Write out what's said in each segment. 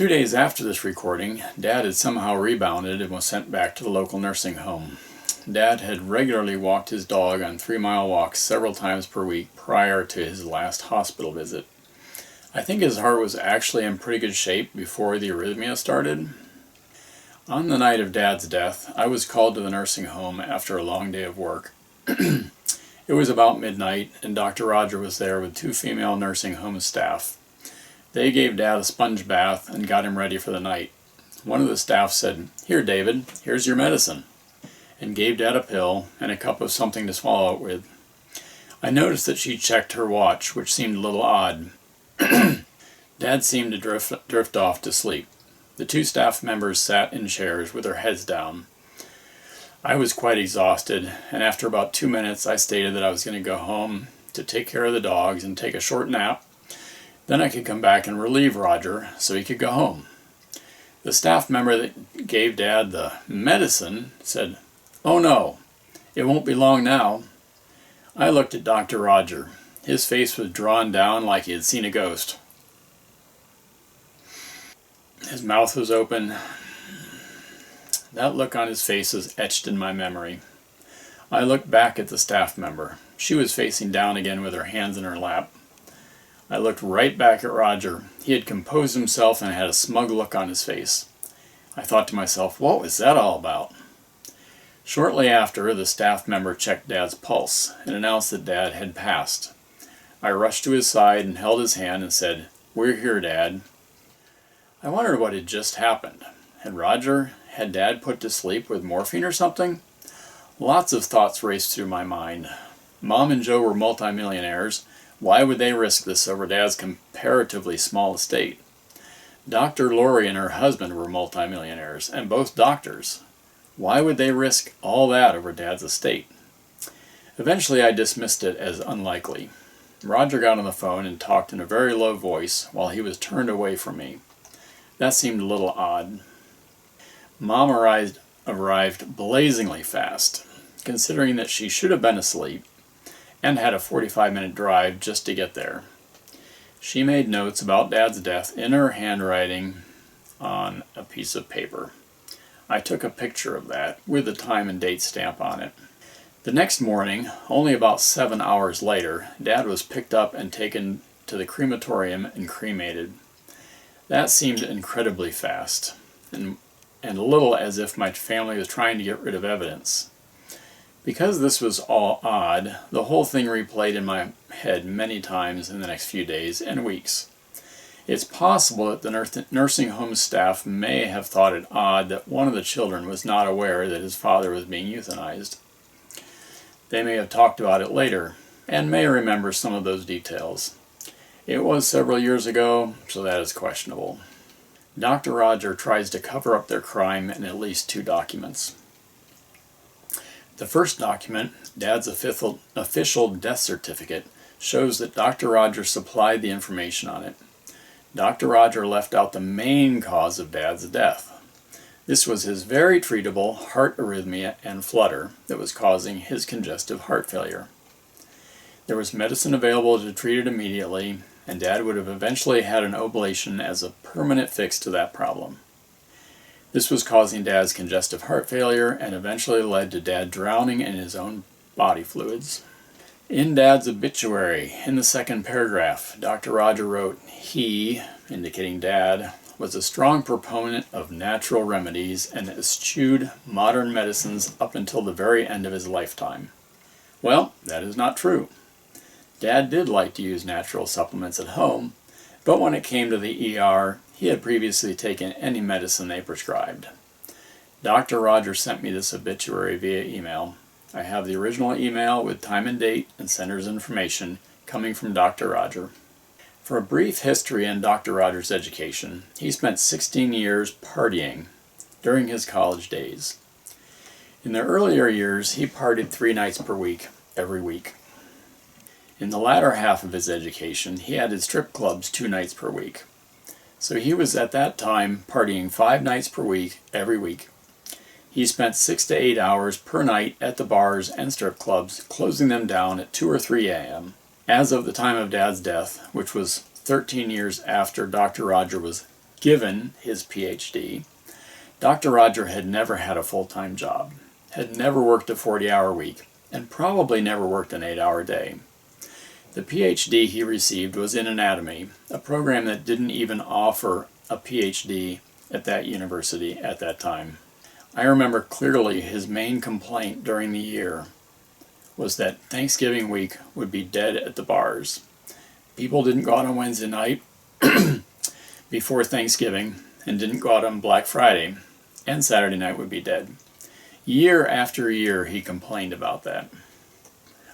2 days after this recording, Dad had somehow rebounded and was sent back to the local nursing home. Dad had regularly walked his dog on 3-mile walks several times per week prior to his last hospital visit. I think his heart was actually in pretty good shape before the arrhythmia started. On the night of Dad's death, I was called to the nursing home after a long day of work. It was about midnight, and Dr. Roger was there with 2 female nursing home staff. They gave Dad a sponge bath and got him ready for the night. One of the staff said, "Here, David, here's your medicine," and gave Dad a pill and a cup of something to swallow it with. I noticed that she checked her watch, which seemed a little odd. Dad seemed to drift off to sleep. The 2 staff members sat in chairs with their heads down. I was quite exhausted, and after about 2 minutes I stated that I was going to go home to take care of the dogs and take a short nap. Then I could come back and relieve Roger so he could go home. The staff member that gave Dad the medicine said, "Oh no, it won't be long now." I looked at Dr. Roger. His face was drawn down like he had seen a ghost. His mouth was open. That look on his face is etched in my memory. I looked back at the staff member. She was facing down again with her hands in her lap. I looked right back at Roger. He had composed himself and had a smug look on his face. I thought to myself, what was that all about? Shortly after, the staff member checked Dad's pulse and announced that Dad had passed. I rushed to his side and held his hand and said, "We're here, Dad." I wondered what had just happened. Had Dad put to sleep with morphine or something? Lots of thoughts raced through my mind. Mom and Joe were multimillionaires. Why would they risk this over Dad's comparatively small estate? Dr. Lori and her husband were multimillionaires, and both doctors. Why would they risk all that over Dad's estate? Eventually I dismissed it as unlikely. Roger got on the phone and talked in a very low voice while he was turned away from me. That seemed a little odd. Mom arrived blazingly fast, considering that she should have been asleep and had a 45-minute drive just to get there. She made notes about Dad's death in her handwriting on a piece of paper. I took a picture of that with the time and date stamp on it. The next morning, only about 7 hours later, Dad was picked up and taken to the crematorium and cremated. That seemed incredibly fast, and a little as if my family was trying to get rid of evidence. Because this was all odd, the whole thing replayed in my head many times in the next few days and weeks. It's possible that the nursing home staff may have thought it odd that one of the children was not aware that his father was being euthanized. They may have talked about it later, and may remember some of those details. It was several years ago, so that is questionable. Dr. Roger tries to cover up their crime in at least 2 documents. The first document, Dad's official death certificate, shows that Dr. Roger supplied the information on it. Dr. Roger left out the main cause of Dad's death. This was his very treatable heart arrhythmia and flutter that was causing his congestive heart failure. There was medicine available to treat it immediately, and Dad would have eventually had an oblation as a permanent fix to that problem. This was causing Dad's congestive heart failure and eventually led to Dad drowning in his own body fluids. In Dad's obituary, in the second paragraph, Dr. Roger wrote, he, indicating Dad, was a strong proponent of natural remedies and eschewed modern medicines up until the very end of his lifetime. Well, that is not true. Dad did like to use natural supplements at home, but when it came to the ER, he had previously taken any medicine they prescribed. Dr. Roger sent me this obituary via email. I have the original email with time and date and sender's information coming from Dr. Roger. For a brief history in Dr. Roger's education, he spent 16 years partying during his college days. In the earlier years, he partied 3 nights per week, every week. In the latter half of his education, he added strip clubs 2 nights per week. So he was at that time partying 5 nights per week, every week. He spent 6 to 8 hours per night at the bars and strip clubs, closing them down at 2 or 3 a.m. As of the time of Dad's death, which was 13 years after Dr. Roger was Given his PhD, Dr. Roger had never had a full-time job, had never worked a 40-hour week, and probably never worked an 8-hour day. The PhD he received was in anatomy, a program that didn't even offer a PhD at that university at that time. I remember clearly his main complaint during the year was that Thanksgiving week would be dead at the bars. People didn't go out on Wednesday night before Thanksgiving and didn't go out on Black Friday, and Saturday night would be dead. Year after year he complained about that.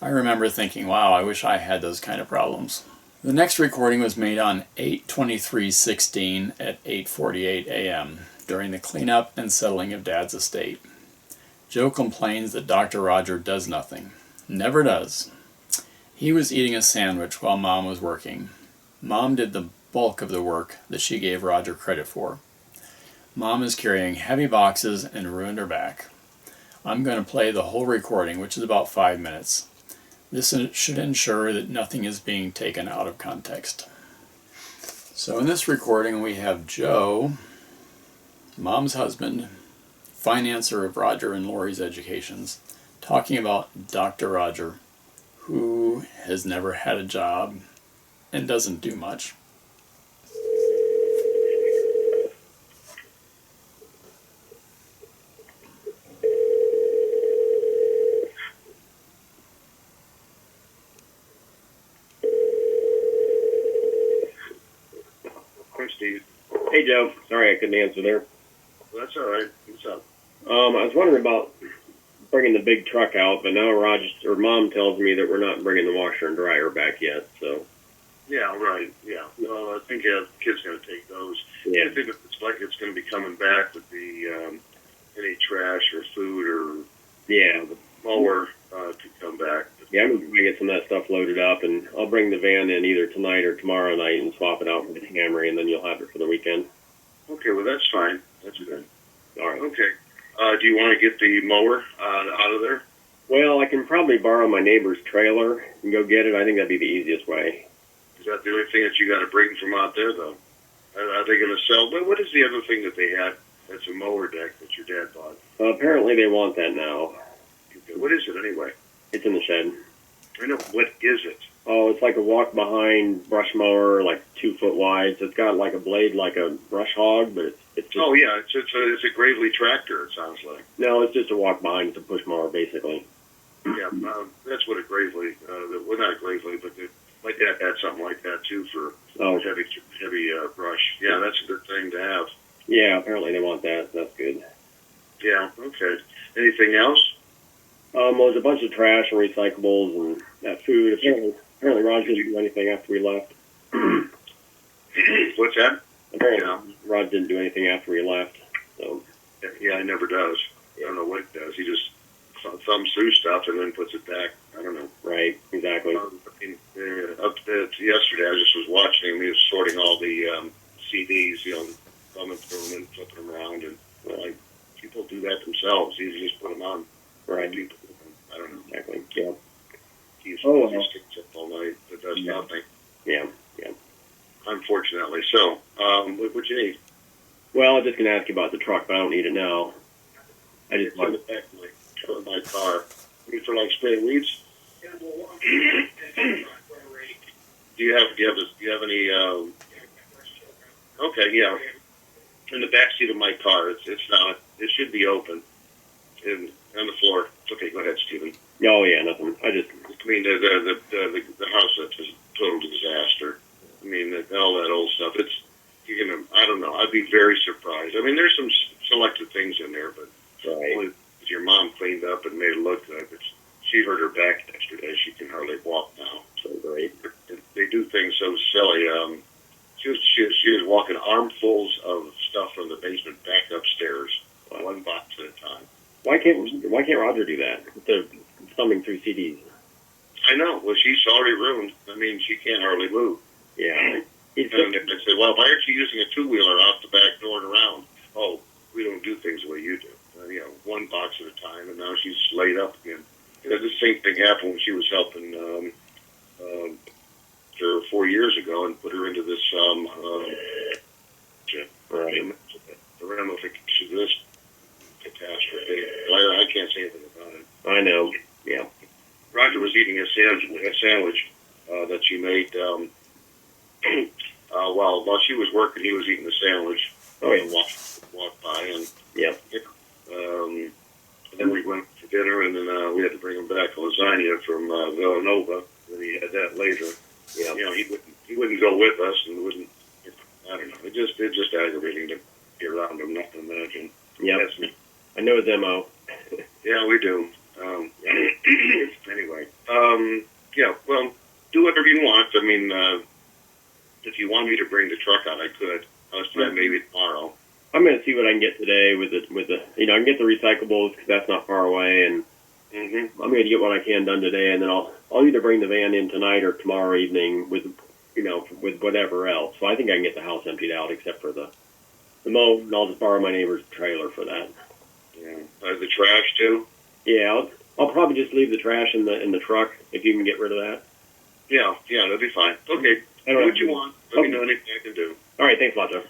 I remember thinking, wow, I wish I had those kind of problems. The next recording was made on 8/23/16 at 8:48 a.m. during the cleanup and settling of Dad's estate. Joe complains that Dr. Roger does nothing. Never does. He was eating a sandwich while Mom was working. Mom did the bulk of the work that she gave Roger credit for. Mom is carrying heavy boxes and ruined her back. I'm going to play the whole recording, which is about 5 minutes. This should ensure that nothing is being taken out of context. So in this recording we have Joe, Mom's husband, financer of Roger and Lori's educations, talking about Dr. Roger, who has never had a job and doesn't do much. Steve. Hey Joe, sorry I couldn't answer there. Well, that's all right. What's up? I was wondering about bringing the big truck out, but now Mom tells me that we're not bringing the washer and dryer back yet. So. Yeah, right. Yeah. Well, I think the kid's going to take those. Yeah. I think if it's like it's going to be coming back with the any trash or food or the mower to come back. Yeah, I'm going to get some of that stuff loaded up, and I'll bring the van in either tonight or tomorrow night and swap it out with the Camry, and then you'll have it for the weekend. Okay, well that's fine. That's good. All right. Okay. Do you want to get the mower out of there? Well, I can probably borrow my neighbor's trailer and go get it. I think that'd be the easiest way. Is that the only thing that you got to bring from out there, though? Are they going to sell? What is the other thing that they had that's a mower deck that your dad bought? Apparently they want that now. What is it anyway? It's in the shed. I know. What is it? Oh, it's like a walk-behind brush mower, like 2 foot wide. So it's got like a blade like a brush hog, but it's just... Oh, yeah. It's a Gravely tractor, it sounds like. No, it's just a walk-behind. It's a push mower, basically. Yeah, that's what a Gravely... well, not a Gravely, but my dad had something like that, too, for heavy brush. Yeah, that's a good thing to have. Yeah, apparently they want that. So that's good. Yeah, okay. Anything else? Well, there's a bunch of trash and recyclables and that food. Apparently Raj didn't do anything after we left. What's that? Apparently Raj didn't do anything after we left. So. Yeah, he never does. I don't know what he does. He just thumbs through stuff and then puts it back. I don't know. Right, exactly. Yesterday I just was watching him. He was sorting all the CDs, thumbing through them and flipping them around. And like people do that themselves. You just put them on. Right. People, I don't know. Exactly. Yeah. He sticks up all night. It does nothing. Yeah. Unfortunately. So, what you need? Well, I'm just going to ask you about the truck, but I don't need it now. It's in the back of my car. You for like spraying weeds? Do you have any? Okay, yeah. In the back seat of my car, it's not. It should be open. On the floor. Okay, go ahead, Stephen. Oh yeah, nothing. I mean, the house that's a total disaster. I mean, all that old stuff. I don't know. I'd be very surprised. I mean, there's some selected things in there, but only your mom cleaned up and made it look good. But she hurt her back yesterday. She can hardly walk now. So great. They do things so silly. She was walking armfuls of stuff from the basement back upstairs, one box at a time. Why can't Roger do that? They're thumbing through CDs. I know. Well, she's already ruined. I mean, she can't hardly move. Yeah. And I said, well, why aren't you using a two-wheeler out the back door and around? Oh, we don't do things the way you do. One box at a time, and now she's laid up again. The same thing happened when she was helping her 4 years ago and put her into this I know. Yeah. Roger was eating a sandwich that she made. While she was working, he was eating the sandwich. Oh, yeah. And walked by, and Yeah. and then we went for dinner, and then we had to bring him back lasagna from Villanova. And he had that later. Yeah. You know, he wouldn't go with us, and wouldn't. I don't know. It's just aggravating to be around him. Not to imagine. Yeah. That's me. I know his MO. Yeah, we do. Anyway, yeah. Well, do whatever you want. I mean, if you want me to bring the truck out, I could. I was planning maybe tomorrow. I'm going to see what I can get today with the I can get the recyclables because that's not far away, and I'm going to get what I can done today, and then I'll either bring the van in tonight or tomorrow evening with whatever else. So I think I can get the house emptied out except for the mow, and I'll just borrow my neighbor's trailer for that. Yeah, the trash too. Yeah, I'll probably just leave the trash in the truck if you can get rid of that. Yeah, that'll be fine. Okay, I do don't what you want. Let me know anything I can do. All right, thanks a lot, Jeff.